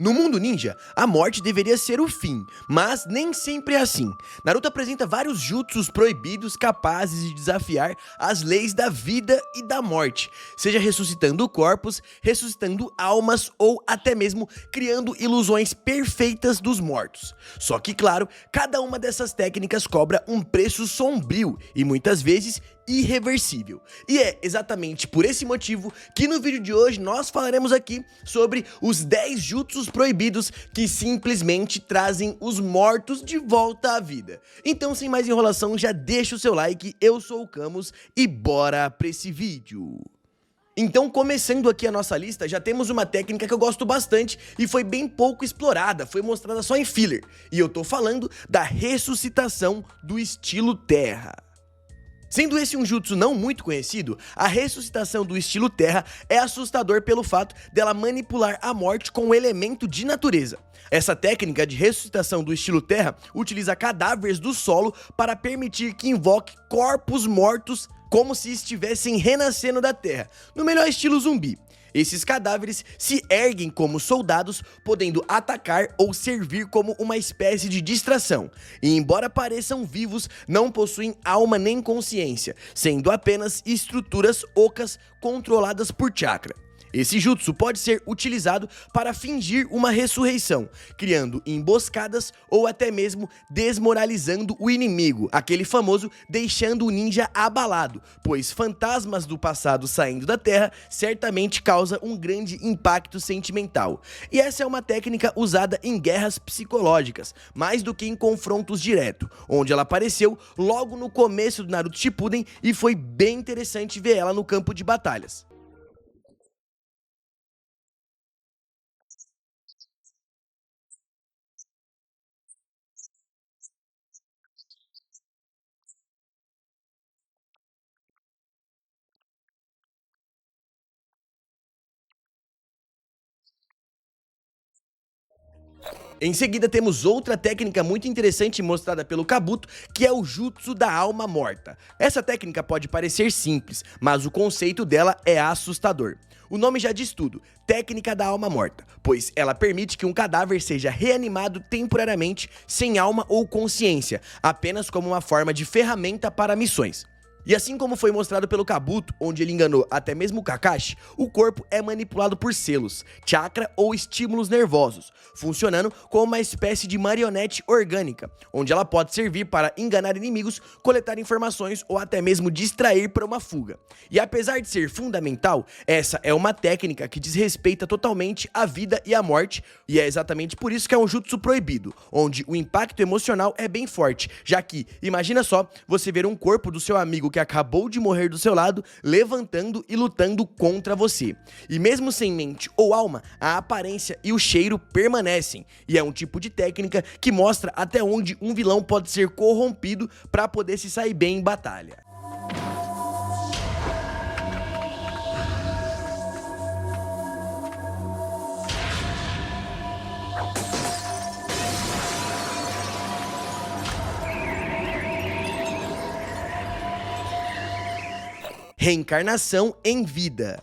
No mundo ninja, a morte deveria ser o fim, mas nem sempre é assim. Naruto apresenta vários jutsus proibidos capazes de desafiar as leis da vida e da morte, seja ressuscitando corpos, ressuscitando almas ou até mesmo criando ilusões perfeitas dos mortos. Só que, claro, cada uma dessas técnicas cobra um preço sombrio e muitas vezes irreversível. E é exatamente por esse motivo que no vídeo de hoje nós falaremos aqui sobre os 10 jutsus proibidos que simplesmente trazem os mortos de volta à vida. Então, sem mais enrolação, já deixa o seu like, eu sou o Camus e bora pra esse vídeo. Então, começando aqui a nossa lista, já temos uma técnica que eu gosto bastante e foi bem pouco explorada, foi mostrada só em filler. E eu tô falando da ressuscitação do estilo Terra. Sendo esse um jutsu não muito conhecido, a ressuscitação do estilo Terra é assustador pelo fato dela manipular a morte com um elemento de natureza. Essa técnica de ressuscitação do estilo Terra utiliza cadáveres do solo para permitir que invoque corpos mortos como se estivessem renascendo da terra, no melhor estilo zumbi. Esses cadáveres se erguem como soldados, podendo atacar ou servir como uma espécie de distração, e embora pareçam vivos, não possuem alma nem consciência, sendo apenas estruturas ocas controladas por chakra. Esse jutsu pode ser utilizado para fingir uma ressurreição, criando emboscadas ou até mesmo desmoralizando o inimigo, aquele famoso deixando o ninja abalado, pois fantasmas do passado saindo da terra certamente causa um grande impacto sentimental. E essa é uma técnica usada em guerras psicológicas, mais do que em confrontos direto, onde ela apareceu logo no começo do Naruto Shippuden e foi bem interessante ver ela no campo de batalhas. Em seguida temos outra técnica muito interessante mostrada pelo Kabuto, que é o Jutsu da Alma Morta. Essa técnica pode parecer simples, mas o conceito dela é assustador. O nome já diz tudo, técnica da alma morta, pois ela permite que um cadáver seja reanimado temporariamente sem alma ou consciência, apenas como uma forma de ferramenta para missões. E assim como foi mostrado pelo Kabuto, onde ele enganou até mesmo o Kakashi, o corpo é manipulado por selos, chakra ou estímulos nervosos, funcionando como uma espécie de marionete orgânica, onde ela pode servir para enganar inimigos, coletar informações ou até mesmo distrair para uma fuga. E apesar de ser fundamental, essa é uma técnica que desrespeita totalmente a vida e a morte, e é exatamente por isso que é um jutsu proibido, onde o impacto emocional é bem forte, já que, imagina só, você ver um corpo do seu amigo que acabou de morrer do seu lado, levantando e lutando contra você. E mesmo sem mente ou alma, a aparência e o cheiro permanecem. E é um tipo de técnica que mostra até onde um vilão pode ser corrompido para poder se sair bem em batalha. Reencarnação em vida.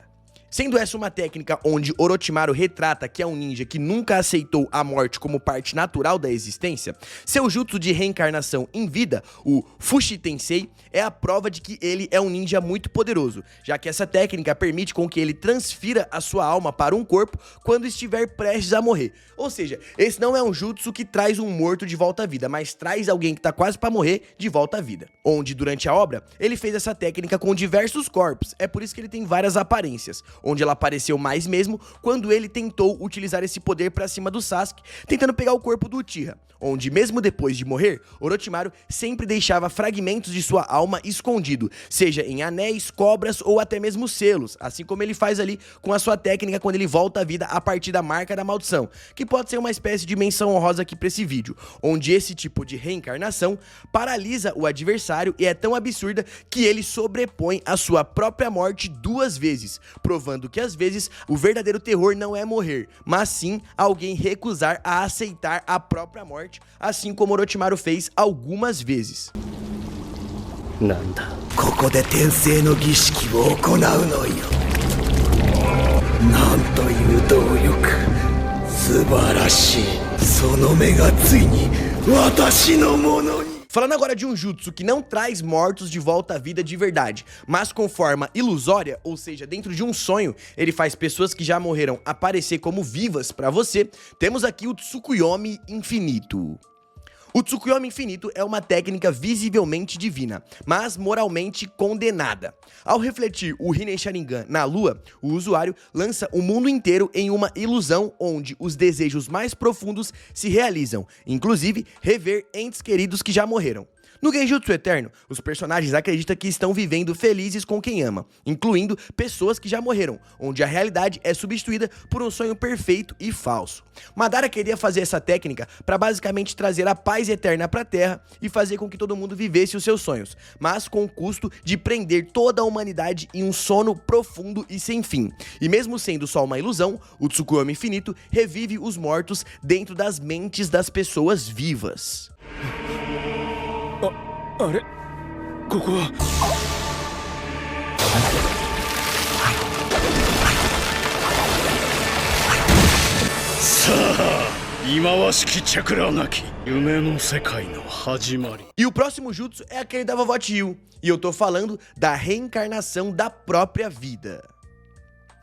Sendo essa uma técnica onde Orochimaru retrata que é um ninja que nunca aceitou a morte como parte natural da existência, seu jutsu de reencarnação em vida, o Fushi Tensei, é a prova de que ele é um ninja muito poderoso, já que essa técnica permite com que ele transfira a sua alma para um corpo quando estiver prestes a morrer. Ou seja, esse não é um jutsu que traz um morto de volta à vida, mas traz alguém que tá quase para morrer de volta à vida. Onde, durante a obra, ele fez essa técnica com diversos corpos, é por isso que ele tem várias aparências, onde ela apareceu mais mesmo quando ele tentou utilizar esse poder pra cima do Sasuke, tentando pegar o corpo do Uchiha, onde mesmo depois de morrer, Orochimaru sempre deixava fragmentos de sua alma escondido, seja em anéis, cobras ou até mesmo selos, assim como ele faz ali com a sua técnica quando ele volta à vida a partir da marca da maldição, que pode ser uma espécie de menção honrosa aqui pra esse vídeo, onde esse tipo de reencarnação paralisa o adversário e é tão absurda que ele sobrepõe a sua própria morte 2 vezes, provando que às vezes o verdadeiro terror não é morrer, mas sim alguém recusar a aceitar a própria morte, assim como Orochimaru fez algumas vezes. Nanda. Falando agora de um jutsu que não traz mortos de volta à vida de verdade, mas com forma ilusória, ou seja, dentro de um sonho, ele faz pessoas que já morreram aparecer como vivas pra você, temos aqui o Tsukuyomi Infinito. O Tsukuyomi Infinito é uma técnica visivelmente divina, mas moralmente condenada. Ao refletir o Rinnegan Sharingan na lua, o usuário lança o mundo inteiro em uma ilusão onde os desejos mais profundos se realizam, inclusive rever entes queridos que já morreram. No Genjutsu Eterno, os personagens acreditam que estão vivendo felizes com quem ama, incluindo pessoas que já morreram, onde a realidade é substituída por um sonho perfeito e falso. Madara queria fazer essa técnica para basicamente trazer a paz eterna para a Terra e fazer com que todo mundo vivesse os seus sonhos, mas com o custo de prender toda a humanidade em um sono profundo e sem fim. E mesmo sendo só uma ilusão, o Tsukuyomi Infinito revive os mortos dentro das mentes das pessoas vivas. あれここはさあ忌まわしきチャクラなき夢の世界の始まり E o próximo jutsu é aquele da vovó Chiyo, e eu tô falando da reencarnação da própria vida.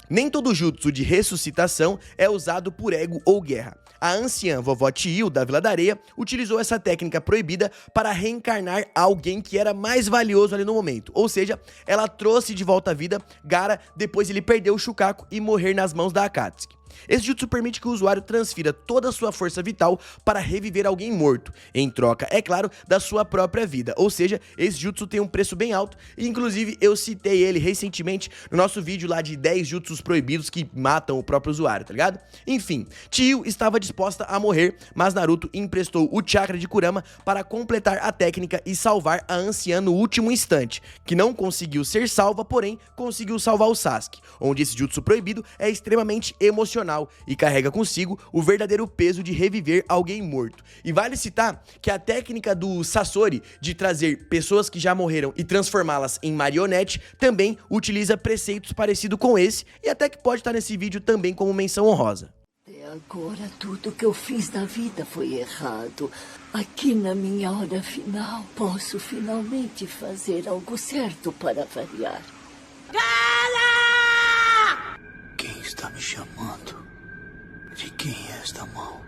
Nem todo jutsu de ressuscitação é usado por ego ou guerra. A anciã vovó Chiyo, da Vila da Areia, utilizou essa técnica proibida para reencarnar alguém que era mais valioso ali no momento. Ou seja, ela trouxe de volta à vida Gaara depois ele perder o Shukaku e morrer nas mãos da Akatsuki. Esse jutsu permite que o usuário transfira toda a sua força vital para reviver alguém morto, em troca, é claro, da sua própria vida. Ou seja, esse jutsu tem um preço bem alto e inclusive eu citei ele recentemente no nosso vídeo lá de 10 jutsus proibidos que matam o próprio usuário, tá ligado? Enfim, Chiyo estava disposta a morrer, mas Naruto emprestou o chakra de Kurama para completar a técnica e salvar a anciã no último instante, que não conseguiu ser salva, porém conseguiu salvar o Sasuke, onde esse jutsu proibido é extremamente emocional e carrega consigo o verdadeiro peso de reviver alguém morto. E vale citar que a técnica do Sasori de trazer pessoas que já morreram e transformá-las em marionete também utiliza preceitos parecidos com esse e até que pode estar nesse vídeo também como menção honrosa. Até agora tudo que eu fiz na vida foi errado. Aqui na minha hora final, posso finalmente fazer algo certo para variar. Quem está me chamando? De quem é esta mão?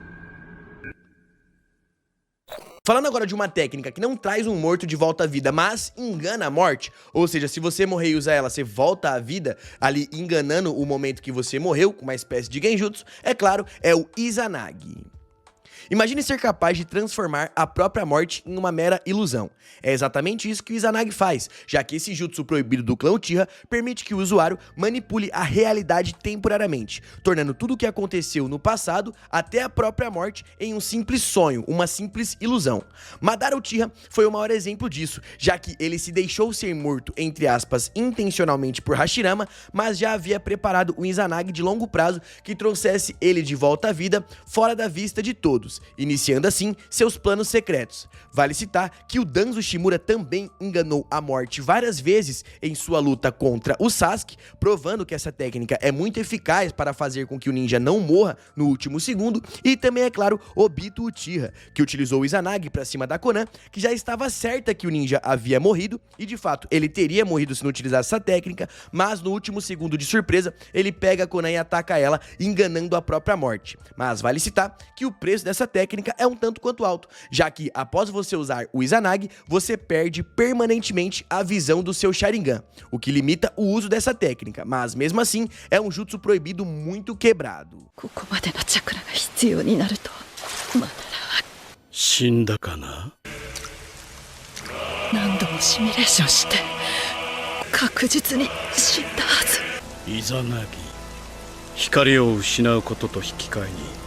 Falando agora de uma técnica que não traz um morto de volta à vida, mas engana a morte, ou seja, se você morrer e usar ela, você volta à vida, ali enganando o momento que você morreu, com uma espécie de genjutsu, é claro, é o Izanagi. Imagine ser capaz de transformar a própria morte em uma mera ilusão. É exatamente isso que o Izanagi faz, já que esse jutsu proibido do clã Uchiha permite que o usuário manipule a realidade temporariamente, tornando tudo o que aconteceu no passado, até a própria morte, em um simples sonho, uma simples ilusão. Madara Uchiha foi o maior exemplo disso, já que ele se deixou ser morto, entre aspas, intencionalmente por Hashirama, mas já havia preparado um Izanagi de longo prazo que trouxesse ele de volta à vida, fora da vista de todos, iniciando assim seus planos secretos. Vale citar que o Danzo Shimura também enganou a morte várias vezes em sua luta contra o Sasuke, provando que essa técnica é muito eficaz para fazer com que o ninja não morra no último segundo, e também, é claro, Obito Uchiha, que utilizou o Izanagi pra cima da Konan, que já estava certa que o ninja havia morrido, e de fato ele teria morrido se não utilizasse essa técnica, mas no último segundo de surpresa, ele pega a Konan e ataca ela, enganando a própria morte. Mas vale citar que o preço dessa técnica é um tanto quanto alto, já que após você usar o Izanagi, você perde permanentemente a visão do seu Sharingan, o que limita o uso dessa técnica, mas mesmo assim é um jutsu proibido muito quebrado. 死んだかな？何度もシミュレーションして確実に死んだはず。イザナギ、光を失うことと引き換えに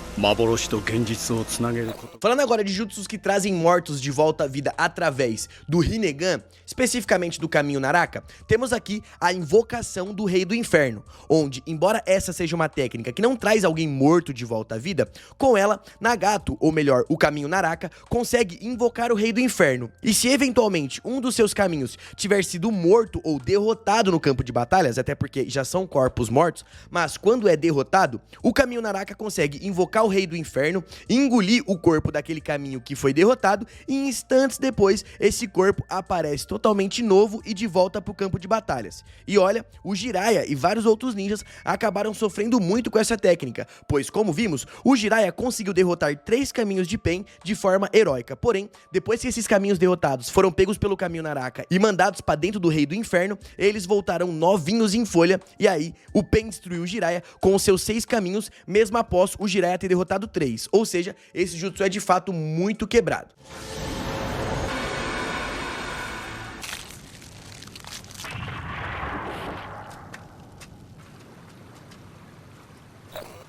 Falando agora de jutsus que trazem mortos de volta à vida através do Rinnegan, especificamente do caminho Naraka, temos aqui a invocação do Rei do Inferno, onde, embora essa seja uma técnica que não traz alguém morto de volta à vida, com ela, Nagato, ou melhor, o caminho Naraka, consegue invocar o Rei do Inferno. E se eventualmente um dos seus caminhos tiver sido morto ou derrotado no campo de batalhas, até porque já são corpos mortos, mas quando é derrotado, o caminho Naraka consegue invocar o o Rei do Inferno, engolir o corpo daquele caminho que foi derrotado e instantes depois esse corpo aparece totalmente novo e de volta pro campo de batalhas. E olha, o Jiraiya e vários outros ninjas acabaram sofrendo muito com essa técnica, pois como vimos, o Jiraiya conseguiu derrotar 3 caminhos de Pain de forma heróica. Porém, depois que esses caminhos derrotados foram pegos pelo caminho Naraka e mandados pra dentro do Rei do Inferno, eles voltaram novinhos em folha, e aí o Pain destruiu o Jiraiya com os seus 6 caminhos, mesmo após o Jiraiya ter derrotado 3, ou seja, esse jutsu é de fato muito quebrado.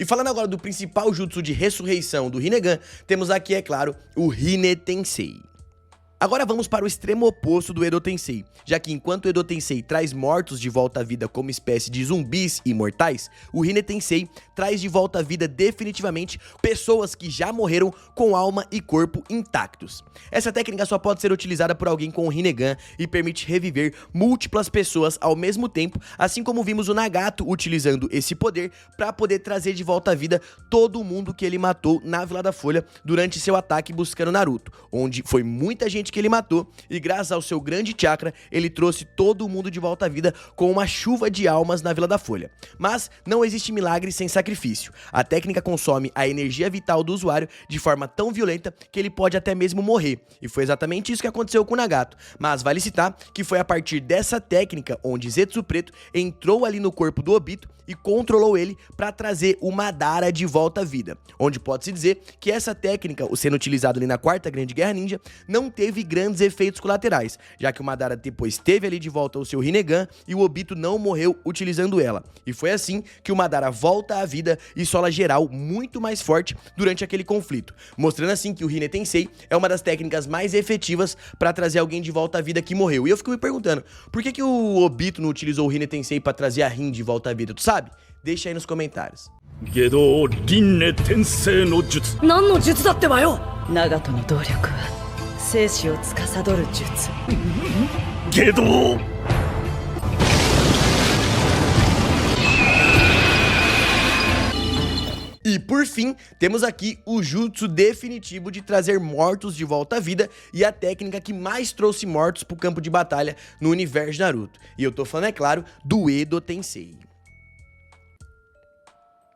E falando agora do principal jutsu de ressurreição do Rinnegan, temos aqui, é claro, o Rinne Tensei. Agora vamos para o extremo oposto do Edo Tensei, já que enquanto o Edo Tensei traz mortos de volta à vida como espécie de zumbis imortais, o Rinne Tensei traz de volta à vida definitivamente pessoas que já morreram com alma e corpo intactos. Essa técnica só pode ser utilizada por alguém com o Rinnegan e permite reviver múltiplas pessoas ao mesmo tempo, assim como vimos o Nagato utilizando esse poder para poder trazer de volta à vida todo mundo que ele matou na Vila da Folha durante seu ataque buscando Naruto, onde foi muita gente que ele matou, e graças ao seu grande chakra, ele trouxe todo mundo de volta à vida com uma chuva de almas na Vila da Folha. Mas não existe milagre sem sacrifício. A técnica consome a energia vital do usuário de forma tão violenta que ele pode até mesmo morrer, e foi exatamente isso que aconteceu com o Nagato. Mas vale citar que foi a partir dessa técnica onde Zetsu Preto entrou ali no corpo do Obito e controlou ele para trazer o Madara de volta à vida, onde pode-se dizer que essa técnica, sendo utilizada ali na Quarta Grande Guerra Ninja, não teve grandes efeitos colaterais, já que o Madara depois teve ali de volta o seu Rinnegan e o Obito não morreu utilizando ela. E foi assim que o Madara volta à vida e sola geral muito mais forte durante aquele conflito, mostrando assim que o Rinne Tensei é uma das técnicas mais efetivas para trazer alguém de volta à vida que morreu. E eu fico me perguntando, por que o Obito não utilizou o Rinne Tensei para trazer a Rin de volta à vida, tu sabe? Deixa aí nos comentários. 下道輪廻転生の術。何の術だってばよ。長門の動力は生死を司る術。下道 E por fim, temos aqui o jutsu definitivo de trazer mortos de volta à vida e a técnica que mais trouxe mortos pro campo de batalha no universo de Naruto. E eu tô falando, é claro, do Edo Tensei.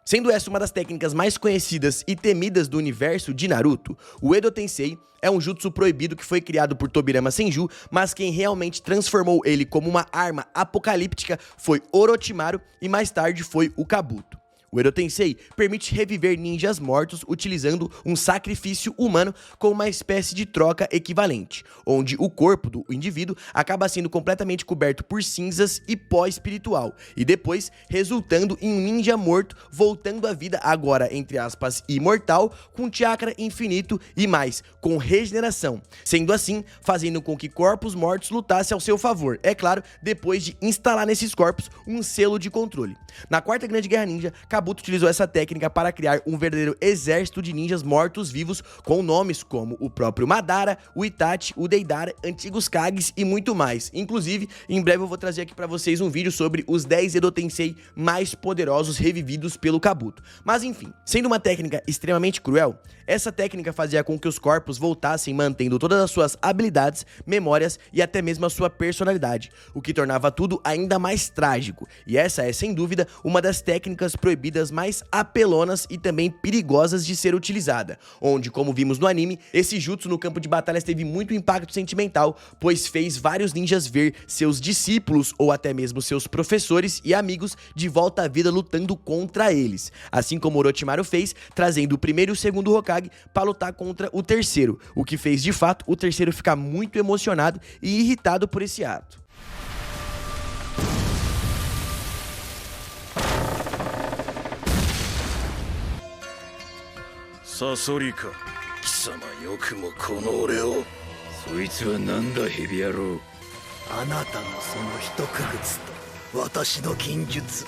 Sendo essa uma das técnicas mais conhecidas e temidas do universo de Naruto, o Edo Tensei é um jutsu proibido que foi criado por Tobirama Senju, mas quem realmente transformou ele como uma arma apocalíptica foi Orochimaru e mais tarde foi o Kabuto. O Edo Tensei permite reviver ninjas mortos utilizando um sacrifício humano com uma espécie de troca equivalente, onde o corpo do indivíduo acaba sendo completamente coberto por cinzas e pó espiritual, e depois resultando em um ninja morto voltando à vida agora, entre aspas, imortal, com chakra infinito e mais, com regeneração, sendo assim, fazendo com que corpos mortos lutassem ao seu favor, é claro, depois de instalar nesses corpos um selo de controle. Na Quarta Grande Guerra Ninja, Kabuto utilizou essa técnica para criar um verdadeiro exército de ninjas mortos-vivos com nomes como o próprio Madara, o Itachi, o Deidara, antigos Kages e muito mais. Inclusive, em breve eu vou trazer aqui para vocês um vídeo sobre os 10 Edo Tensei mais poderosos revividos pelo Kabuto. Mas enfim, sendo uma técnica extremamente cruel, essa técnica fazia com que os corpos voltassem mantendo todas as suas habilidades, memórias e até mesmo a sua personalidade, o que tornava tudo ainda mais trágico. E essa é, sem dúvida, uma das técnicas proibidas mais apelonas e também perigosas de ser utilizada, onde, como vimos no anime, esse jutsu no campo de batalhas teve muito impacto sentimental, pois fez vários ninjas ver seus discípulos ou até mesmo seus professores e amigos de volta à vida lutando contra eles, assim como Orochimaru fez, trazendo o primeiro e o segundo Hokage para lutar contra o terceiro, o que fez de fato o terceiro ficar muito emocionado e irritado por esse ato. Sasorika 貴様よくもこの俺をそいつはなんだヘビ野郎あなたのその一区別と私の禁術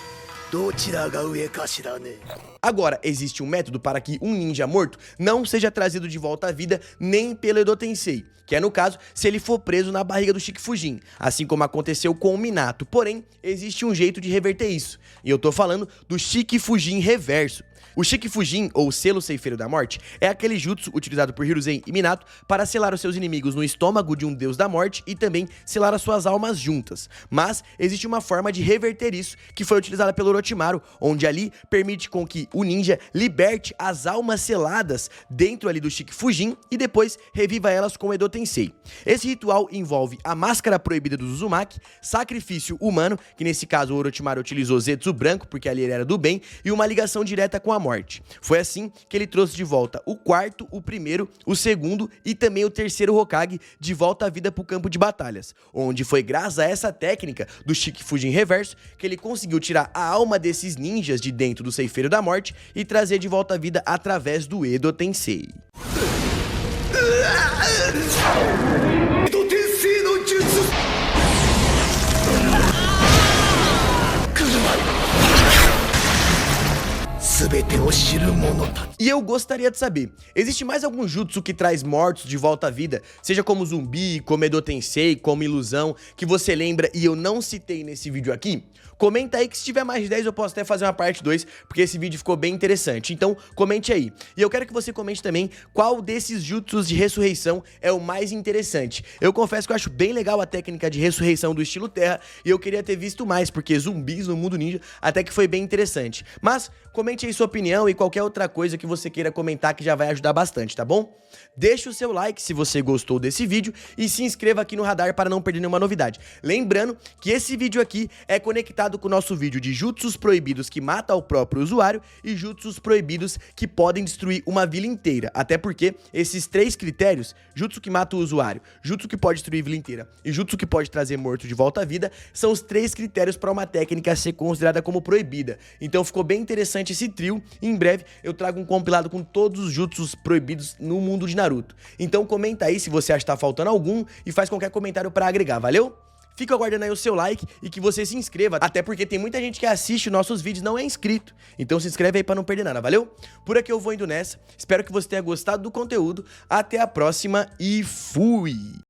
どちらが上かしらね。 Agora, existe um método para que um ninja morto não seja trazido de volta à vida nem pelo Edo Tensei, que é no caso, se ele for preso na barriga do Shikifujin, assim como aconteceu com o Minato. Porém, existe um jeito de reverter isso, e eu tô falando do Shikifujin reverso. O Shikifujin, ou Selo Ceifeiro da Morte, é aquele jutsu utilizado por Hiruzen e Minato para selar os seus inimigos no estômago de um deus da morte e também selar as suas almas juntas. Mas existe uma forma de reverter isso que foi utilizada pelo Orochimaru, onde ali permite com que o ninja liberte as almas seladas dentro ali do Shikifujin e depois reviva elas com o Edo Tensei. Esse ritual envolve a máscara proibida dos Uzumaki, sacrifício humano, que nesse caso o Orochimaru utilizou Zetsu branco porque ali ele era do bem, e uma ligação direta com a morte. Foi assim que ele trouxe de volta o quarto, o primeiro, o segundo e também o terceiro Hokage de volta à vida pro campo de batalhas, onde foi graças a essa técnica do Shikifujin reverso que ele conseguiu tirar a alma desses ninjas de dentro do Ceifeiro da Morte e trazer de volta à vida através do Edo Tensei. Edo Tensei no Jutsu! E eu gostaria de saber, existe mais algum jutsu que traz mortos de volta à vida, seja como zumbi, como Edo Tensei, como ilusão, que você lembra e eu não citei nesse vídeo aqui? Comenta aí que se tiver mais de 10 eu posso até fazer uma parte 2, porque esse vídeo ficou bem interessante. Então, comente aí. E eu quero que você comente também qual desses jutsus de ressurreição é o mais interessante. Eu confesso que eu acho bem legal a técnica de ressurreição do estilo terra, e eu queria ter visto mais, porque zumbis no mundo ninja até que foi bem interessante. Mas, comente aí sua opinião e qualquer outra coisa que você queira comentar que já vai ajudar bastante, tá bom? Deixe o seu like se você gostou desse vídeo e se inscreva aqui no radar para não perder nenhuma novidade. Lembrando que esse vídeo aqui é conectado com o nosso vídeo de jutsus proibidos que mata o próprio usuário e jutsus proibidos que podem destruir uma vila inteira. Até porque esses três critérios, jutsu que mata o usuário, jutsu que pode destruir a vila inteira e jutsu que pode trazer morto de volta à vida, são os três critérios para uma técnica ser considerada como proibida. Então ficou bem interessante esse trio e em breve eu trago um compilado com todos os jutsus proibidos no mundo de Naruto. Então comenta aí se você acha que tá faltando algum e faz qualquer comentário para agregar, valeu? Fica aguardando aí o seu like e que você se inscreva, até porque tem muita gente que assiste nossos vídeos e não é inscrito. Então se inscreve aí pra não perder nada, valeu? Por aqui eu vou indo nessa, espero que você tenha gostado do conteúdo, até a próxima e fui!